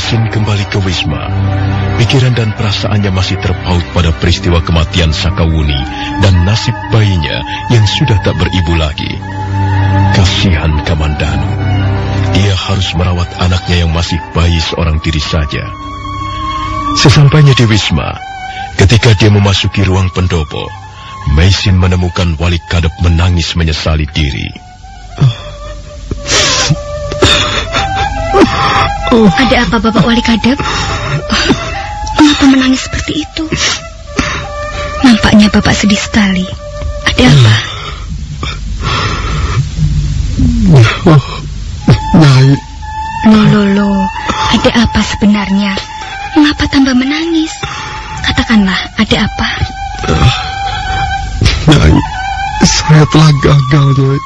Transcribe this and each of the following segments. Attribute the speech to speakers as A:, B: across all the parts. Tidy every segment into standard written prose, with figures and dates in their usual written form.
A: Maisin kembali ke Wisma. Pikiran dan perasaannya masih terpaut pada peristiwa kematian Sakawuni dan nasib bayinya yang sudah tak beribu lagi. Kasihan Kamandanu. Ia harus merawat anaknya yang masih bayi seorang diri saja. Sesampainya di Wisma, ketika dia memasuki ruang pendopo, Maisin menemukan Wali Kadep menangis menyesali diri.
B: Ada apa, Bapak Wali Kadep? Mengapa menangis seperti itu? Nampaknya Bapak sedih sekali. Ada apa?
C: Nyai.
B: Loh, ada apa sebenarnya? Mengapa tambah menangis? Katakanlah, ada apa?
C: Nyai, saya telah gagal, Nyai.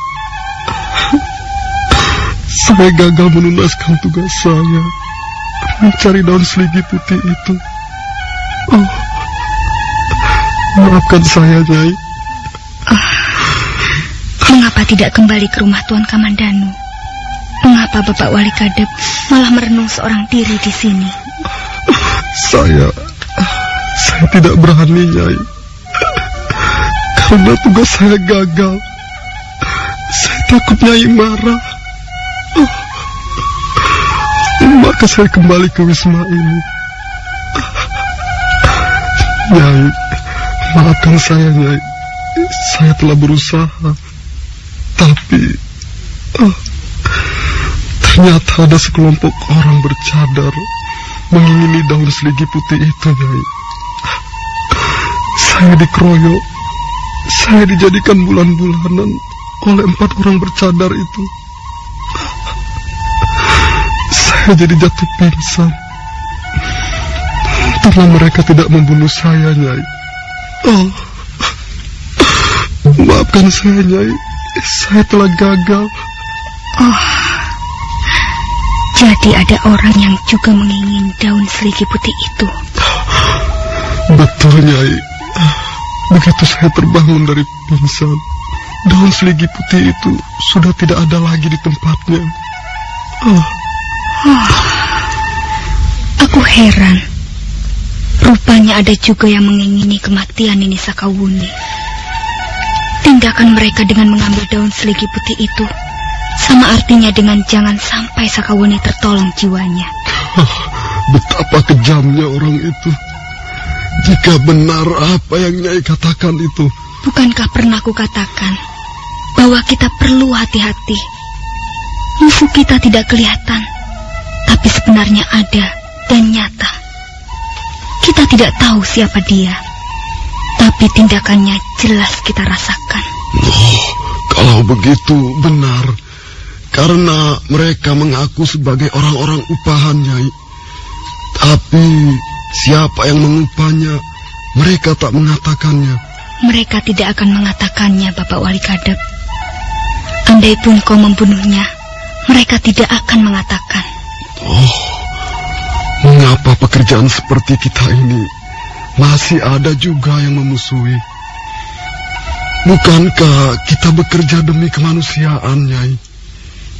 C: Saya gagal menuntaskan tugas saya mencari daun seligi putih itu. Maafkan saya, Nyai.
B: Mengapa tidak kembali ke rumah Tuan Kamandanu? Mengapa Bapak Wali Kadep malah merenung seorang diri di sini?
C: Saya tidak berani, Nyai. Karena tugas saya gagal. Saya takut Nyai marah. Maka saya kembali ke Wisma ini. Nyai, maafkan saya, Nyai. Saya telah berusaha. Tapi ternyata ada sekelompok orang bercadar mengingini daun seligi putih itu, Nyai. Saya dikeroyok. Saya dijadikan bulan-bulanan oleh 4 orang bercadar itu. Saya jadi jatuh pingsan. Karena mereka tidak membunuh saya, Nyai. Maafkan saya, Nyai. Saya telah gagal.
B: Jadi ada orang yang juga menginginkan daun seligi putih itu.
C: Betul, Nyai. Begitu saya terbangun dari pingsan, daun seligi putih itu sudah tidak ada lagi di tempatnya.
B: Aku heran. Rupanya ada juga yang mengingini kematian Nini Sakawuni. Tindakan mereka dengan mengambil daun seligi putih itu sama artinya dengan jangan sampai Sakawuni tertolong jiwanya.
C: Betapa kejamnya orang itu. Jika benar apa yang Nyai katakan itu.
B: Bukankah pernah ku katakan bahwa kita perlu hati-hati? Musuh kita tidak kelihatan, tapi sebenarnya ada dan nyata. Kita tidak tahu siapa dia, tapi tindakannya jelas kita rasakan.
C: Kalau begitu benar, karena mereka mengaku sebagai orang-orang upahan, Nyai. Tapi siapa yang mengupahnya, mereka tak mengatakannya.
B: Mereka tidak akan mengatakannya, Bapak Wali Kadep. Andai pun kau membunuhnya, mereka tidak akan mengatakan.
C: Mengapa pekerjaan seperti kita ini masih ada juga yang memusuhi? Bukankah kita bekerja demi kemanusiaan, Nyai?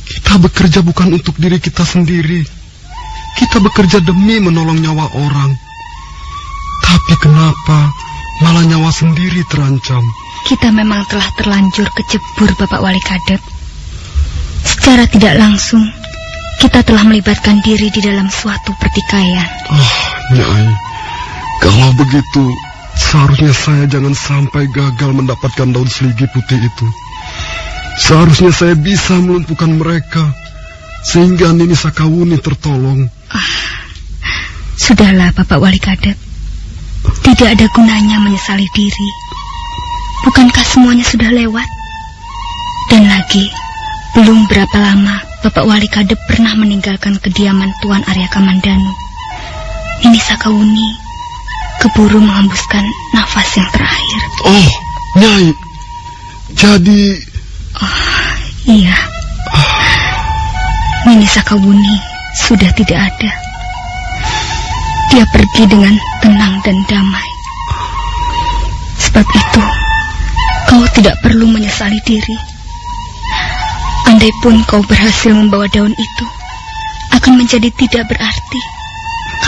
C: Kita bekerja bukan untuk diri kita sendiri. Kita bekerja demi menolong nyawa orang. Tapi kenapa malah nyawa sendiri terancam?
B: Kita memang telah terlanjur kecebur, Bapak Wali Kadep. Secara tidak langsung, kita telah melibatkan diri di dalam suatu pertikaian.
C: Nyai, kalau begitu, seharusnya saya jangan sampai gagal mendapatkan daun seligi putih itu. Seharusnya saya bisa melumpuhkan mereka, sehingga Nini Sakawuni tertolong.
B: Sudahlah, Bapak Wali Kadep. Tidak ada gunanya menyesali diri. Bukankah semuanya sudah lewat? Dan lagi, belum berapa lama Bapak Wali Kadep pernah meninggalkan kediaman Tuan Arya Kamandanu. Nini Sakawuni keburu menghembuskan nafas yang terakhir.
C: Nyai, jadi...
B: Iya. Nini Sakawuni sudah tidak ada. Dia pergi dengan tenang dan damai. Sebab itu, kau tidak perlu menyesali diri. Andai pun kau berhasil membawa daun itu, akan menjadi tidak berarti.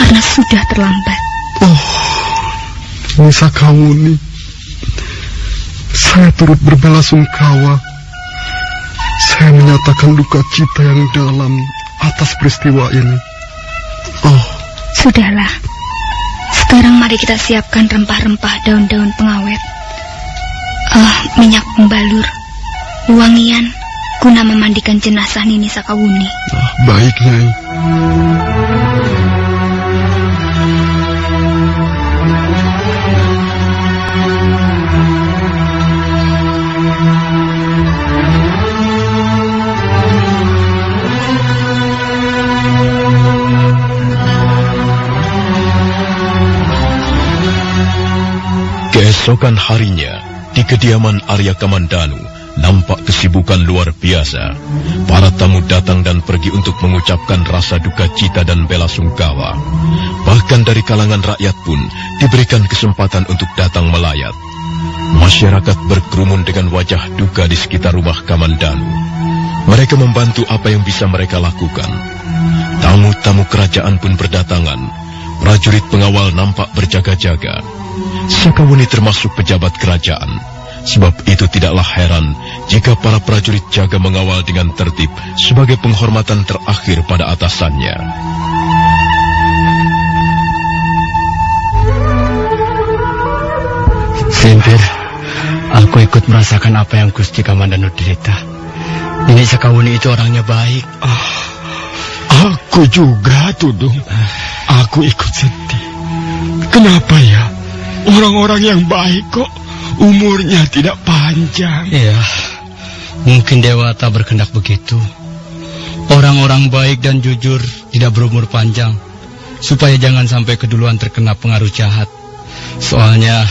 B: karena sudah terlambat.
C: Oh, Nyi Sakawuni, saya turut berbelasungkawa. Saya menyatakan duka cita yang dalam atas peristiwa ini. Oh,
B: sudahlah. Sekarang mari kita siapkan rempah-rempah, daun-daun pengawet, minyak pembalur, wangian, guna memandikan jenazah Nini Sakawuni.
C: Baik, Nyai.
A: Keesokan harinya, di kediaman Arya Kamandanu, nampak kesibukan luar biasa. Para tamu datang dan pergi untuk mengucapkan rasa duka cita dan belasungkawa. Bahkan dari kalangan rakyat pun diberikan kesempatan untuk datang melayat. Masyarakat berkerumun dengan wajah duka di sekitar rumah Kamandanu. Mereka membantu apa yang bisa mereka lakukan. Tamu-tamu kerajaan pun berdatangan. Prajurit pengawal nampak berjaga-jaga. Sakawuni termasuk pejabat kerajaan. Sebab itu tidaklah heran jika para prajurit jaga mengawal dengan tertib sebagai penghormatan terakhir pada atasannya.
D: Simpir, aku ikut merasakan apa yang Gusti Kamandanu derita. Nini Sakawuni itu orangnya baik.
C: Aku juga, Tudung. Aku ikut sedih. Kenapa ya? Orang-orang yang baik kok umurnya tidak panjang.
D: Iya, mungkin Dewata berkehendak begitu. Orang-orang baik dan jujur tidak berumur panjang, supaya jangan sampai keduluan terkena pengaruh jahat. Soalnya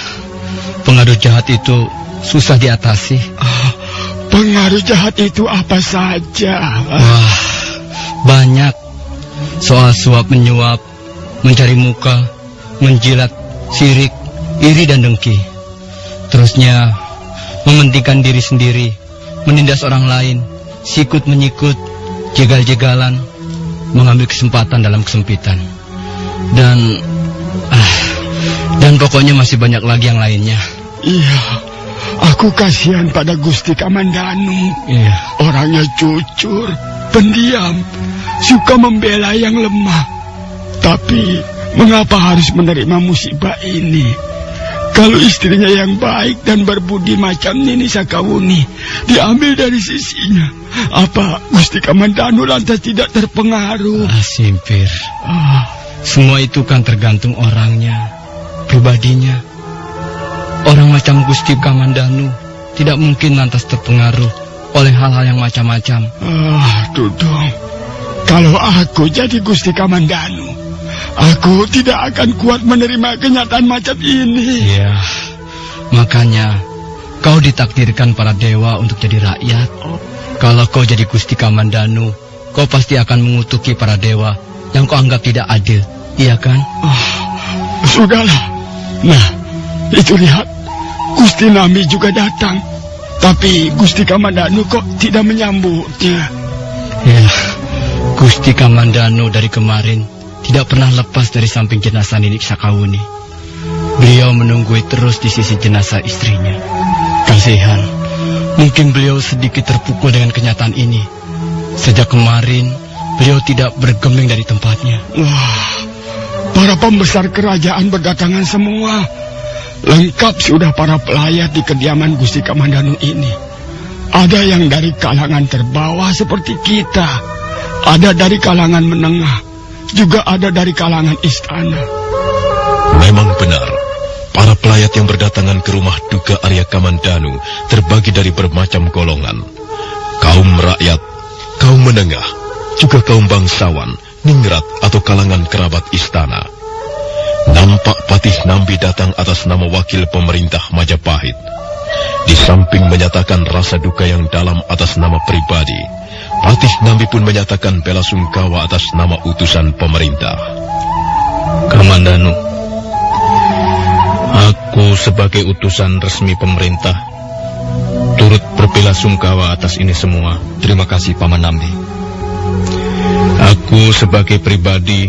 D: pengaruh jahat itu susah diatasi.
C: Pengaruh jahat itu apa saja?
D: Wah, banyak. Soal suap menyuap, mencari muka, menjilat, sirik, iri dan dengki. Terusnya mementingkan diri sendiri, menindas orang lain, sikut menyikut, jegal-jegalan, mengambil kesempatan dalam kesempitan. Dan pokoknya masih banyak lagi yang lainnya.
C: Iya, aku kasihan pada Gusti Kamandanu.
D: Iya.
C: Orangnya jujur, pendiam, suka membela yang lemah. Tapi mengapa harus menerima musibah ini? Kalau istrinya yang baik dan berbudi macam Nini Sakawuni diambil dari sisinya, apa Gusti Kamandanu lantas tidak terpengaruh?
D: Simpir, semua itu kan tergantung orangnya, pribadinya. Orang macam Gusti Kamandanu tidak mungkin lantas terpengaruh oleh hal-hal yang macam-macam.
C: Tudung, kalau aku jadi Gusti Kamandanu, aku tidak akan kuat menerima kenyataan macam ini.
D: Iya, makanya kau ditakdirkan para dewa untuk jadi rakyat. Kalau kau jadi Gusti Kamandanu, kau pasti akan mengutuki para dewa yang kau anggap tidak adil, iya kan?
C: Sudahlah. Nah, itu lihat, Gusti Nami juga datang. Tapi Gusti Kamandanu kok tidak menyambutnya?
D: Ya, Gusti Kamandanu dari kemarin tidak pernah lepas dari samping jenazah Nini Sakawuni. Beliau menunggui terus di sisi jenazah istrinya. Kasihan, mungkin beliau sedikit terpukul dengan kenyataan ini. Sejak kemarin, beliau tidak bergeming dari tempatnya.
C: Wah, para pembesar kerajaan berdatangan semua. Lengkap sudah para pelayat di kediaman Gusti Kamandanu ini. Ada yang dari kalangan terbawah seperti kita. Ada dari kalangan menengah. Juga ada dari kalangan istana.
A: Memang benar, para pelayat yang berdatangan ke rumah duka Arya Kamandanu terbagi dari bermacam golongan. Kaum rakyat, kaum menengah, juga kaum bangsawan, ningrat atau kalangan kerabat istana. Nampak Patih Nambi datang atas nama wakil pemerintah Majapahit. Di samping menyatakan rasa duka yang dalam atas nama pribadi, Patih Nambi pun menyatakan belasungkawa atas nama utusan pemerintah.
D: Kamandanu, aku sebagai utusan resmi pemerintah turut berbelasungkawa atas ini semua.
E: Terima kasih, Paman Nambi.
D: Aku sebagai pribadi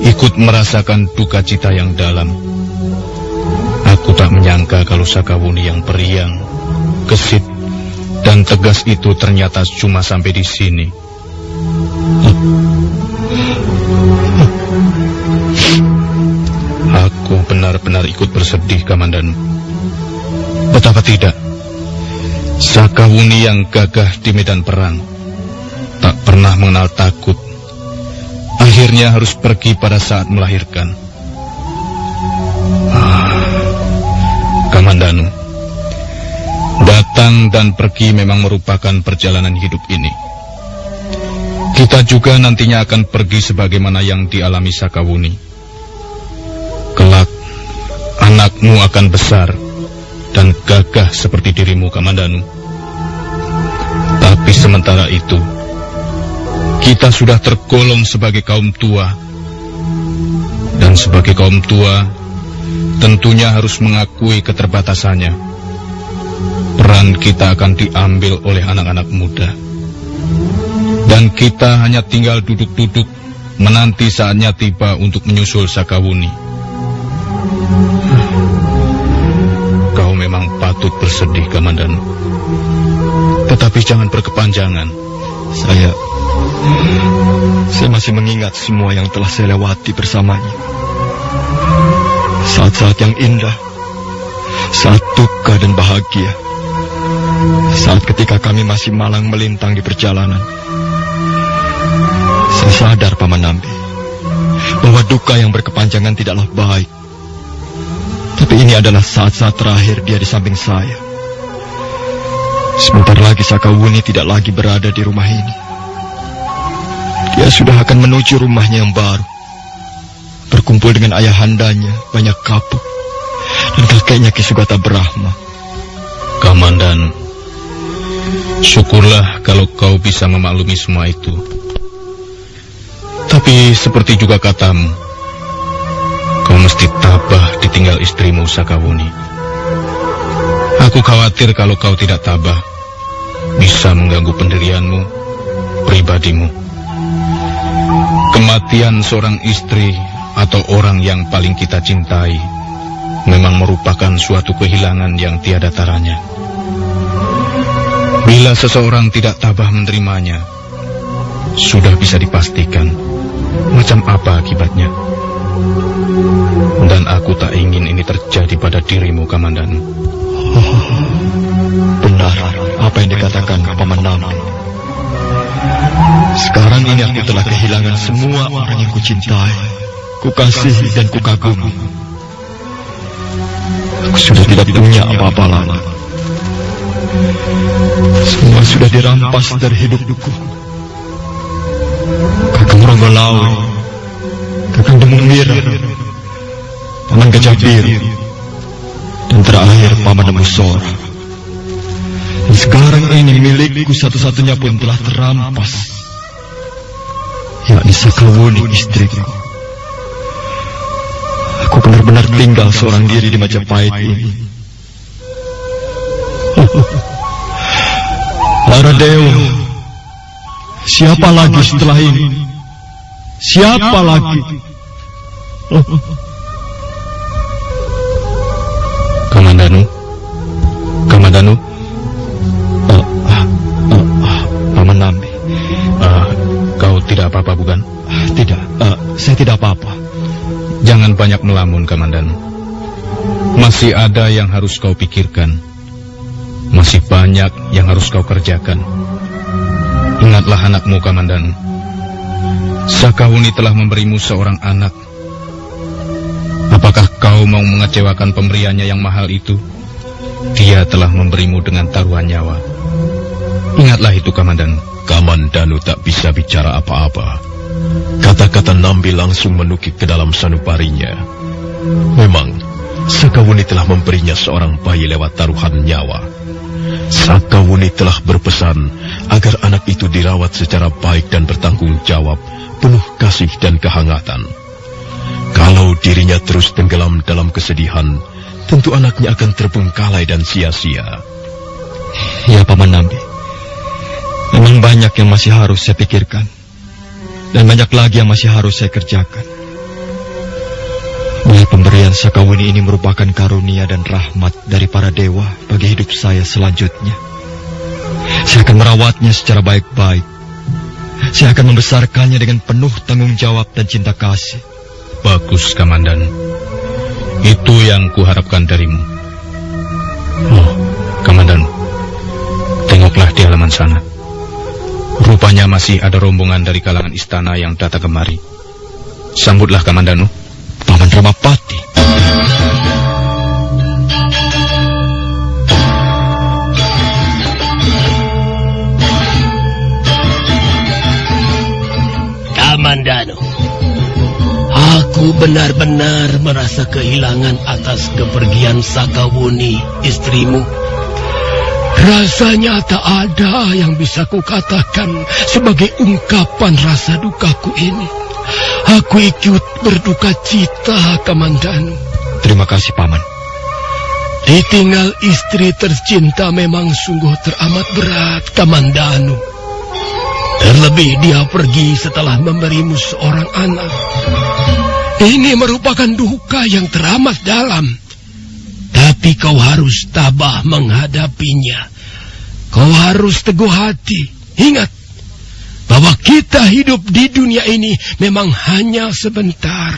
E: ikut merasakan duka cita yang dalam. Aku tak menyangka kalau Sakawuni yang periang, gesit, dan tegas itu ternyata cuma sampai di sini. Aku benar-benar ikut bersedih, Kamandanu. Betapa tidak, Sakawuni yang gagah di medan perang, tak pernah mengenal takut, akhirnya harus pergi pada saat melahirkan. Kamandanu, datang dan pergi memang merupakan perjalanan hidup ini. Kita juga nantinya akan pergi sebagaimana yang dialami Sakawuni. Kelak, anakmu akan besar dan gagah seperti dirimu, Kamandanu. Tapi sementara itu, kita sudah tergolong sebagai kaum tua. Dan sebagai kaum tua, tentunya harus mengakui keterbatasannya. Peran kita akan diambil oleh anak-anak muda. Dan kita hanya tinggal duduk-duduk menanti saatnya tiba untuk menyusul Sakawuni. Kau memang patut bersedih, Kamandanu. Tetapi jangan berkepanjangan.
F: Saya masih mengingat semua yang telah saya lewati bersamanya. Saat-saat yang indah, saat duka dan bahagia, saat ketika kami masih malang melintang di perjalanan. Saya sadar, Paman Nambi, bahwa duka yang berkepanjangan tidaklah baik. Tapi ini adalah saat-saat terakhir dia di samping saya. Sebentar lagi Sakawuni tidak lagi berada di rumah ini. Dia sudah akan menuju rumahnya yang baru, berkumpul dengan ayahandanya, banyak kapuk, dan kakeknya Ki Sugata Brahma.
E: Kamandanu, syukurlah kalau kau bisa memaklumi semua itu. Tapi seperti juga katamu, kau mesti tabah ditinggal istrimu Sakawuni. Aku khawatir kalau kau tidak tabah, bisa mengganggu pendirianmu, pribadimu. Kematian seorang istri atau orang yang paling kita cintai memang merupakan suatu kehilangan yang tiada taranya. Bila seseorang tidak tabah menerimanya, sudah bisa dipastikan macam apa akibatnya. Dan aku tak ingin ini terjadi pada dirimu, Kamandanu.
F: Benar apa yang dikatakan Paman Nambi. Sekarang ini aku telah kehilangan semua orang yang kucintai, kukasihi dan kukagumi. Aku sudah tidak punya apa-apa lagi. Semua sudah dirampas dari hidupku. Kakang Ronggolawe, Kakang Demung Mira, Paman Gajah Biru, dan terakhir Paman Dembusora. Dan sekarang ini milikku satu-satunya pun telah terampas, yakni Sakawuni istriku. Aku benar-benar tinggal seorang diri di Majapahit ini. Laradewa, siapa lagi setelah ini? Siapa lagi?
E: Kamandanu, Kamandanu.
F: Paman Nambi.
E: Kau tidak apa-apa bukan?
F: Tidak, saya tidak apa-apa.
E: Jangan banyak melamun, Kamandanu. Masih ada yang harus kau pikirkan. Masih banyak yang harus kau kerjakan. Ingatlah anakmu, Kamandanu. Sakawuni telah memberimu seorang anak. Apakah kau mau mengecewakan pemberiannya yang mahal itu? Dia telah memberimu dengan taruhan nyawa. Ingatlah itu, Kamandanu.
A: Kamandanu tak bisa bicara apa-apa. Kata-kata Nambi langsung menukik ke dalam sanubarinya. Memang, Sakawuni telah memberinya seorang bayi lewat taruhan nyawa. Sakawuni telah berpesan agar anak itu dirawat secara baik dan bertanggung jawab, penuh kasih dan kehangatan. Kalau dirinya terus tenggelam dalam kesedihan, tentu anaknya akan terbengkalai dan sia-sia.
F: Ya, Paman Nambi. Memang banyak yang masih harus saya pikirkan. Dan banyak lagi yang masih harus saya kerjakan. Kematian Sakawuni ini merupakan karunia dan rahmat dari para dewa bagi hidup saya selanjutnya. Saya akan merawatnya secara baik-baik. Saya akan membesarkannya dengan penuh tanggung jawab dan cinta kasih.
E: Bagus, Kamandanu. Itu yang kuharapkan darimu. Oh, Kamandanu, tengoklah di halaman sana. Rupanya masih ada rombongan dari kalangan istana yang datang kemari. Sambutlah, Kamandanu.
F: Paman Ramapati.
G: Kamandanu, aku benar-benar merasa kehilangan atas kepergian Sakawuni, istrimu. Rasanya tak ada yang bisa kukatakan sebagai ungkapan rasa dukaku ini. Aku ikut berduka cita, Kamandanu.
F: Terima kasih, Paman.
G: Ditinggal istri tercinta memang sungguh teramat berat, Kamandanu. Terlebih dia pergi setelah memberimu seorang anak. Ini merupakan duka yang teramat dalam. Tapi kau harus tabah menghadapinya. Kau harus teguh hati. Ingat bahwa kita hidup di dunia ini memang hanya sebentar.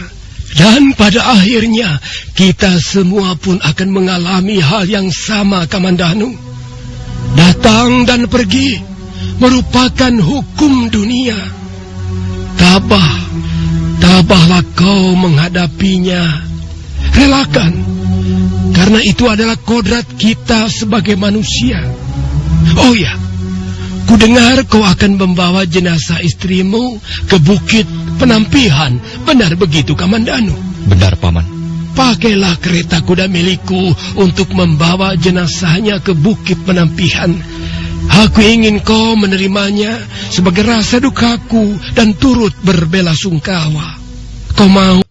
G: Dan pada akhirnya kita semua pun akan mengalami hal yang sama, Kamandanu. Datang dan pergi merupakan hukum dunia. Tabahlah kau menghadapinya. Relakan, karena itu adalah kodrat kita sebagai manusia. Oh ya, kudengar kau akan membawa jenazah istrimu ke Bukit Penampihan. Benar begitu, Kamandanu?
F: Benar, Paman.
G: Pakailah kereta kuda milikku untuk membawa jenazahnya ke Bukit Penampihan. Aku ingin kau menerimanya sebagai rasa dukaku dan turut berbelasungkawa. Kau mau?